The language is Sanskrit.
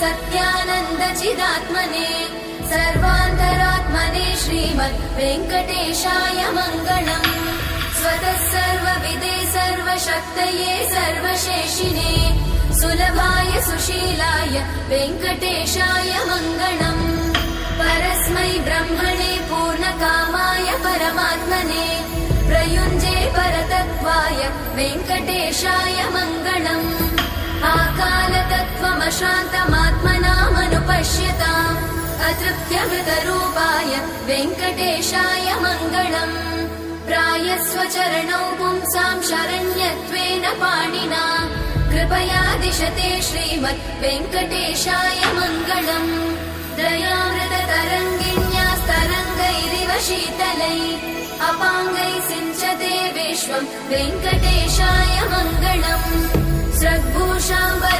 सत्यानन्दचिदात्मने सर्वान्तरात्मने श्रीमद् वेङ्कटेशाय मङ्गलम्। स्वतः सर्वविदे सर्वशक्तये सर्वशेषिणे सुलभाय सुशीलाय वेङ्कटेशाय मङ्गलम्। परस्मै ब्रह्मणे पूर्णकामाय परमात्मने प्रयुञ्जे परतत्त्वाय वेङ्कटेशाय मङ्गलम्। आकालतत्त्वमशान्तमात्मनामनुपश्यताम् अतृप्त्यमृतरूपाय वेङ्कटेशाय मङ्गलम्। प्रायस्वचरणौ पुंसां शरण्यत्वेन पाणिना कृपया दिशते श्रीमद् वेङ्कटेशाय मङ्गलम्। दयामृततरङ्गिण्यास्तरङ्गैरिव शीतलै अपाङ्गैः सिञ्चते विश्वं वेङ्कटेशाय मङ्गलम्। स्रग्भूषाम्बर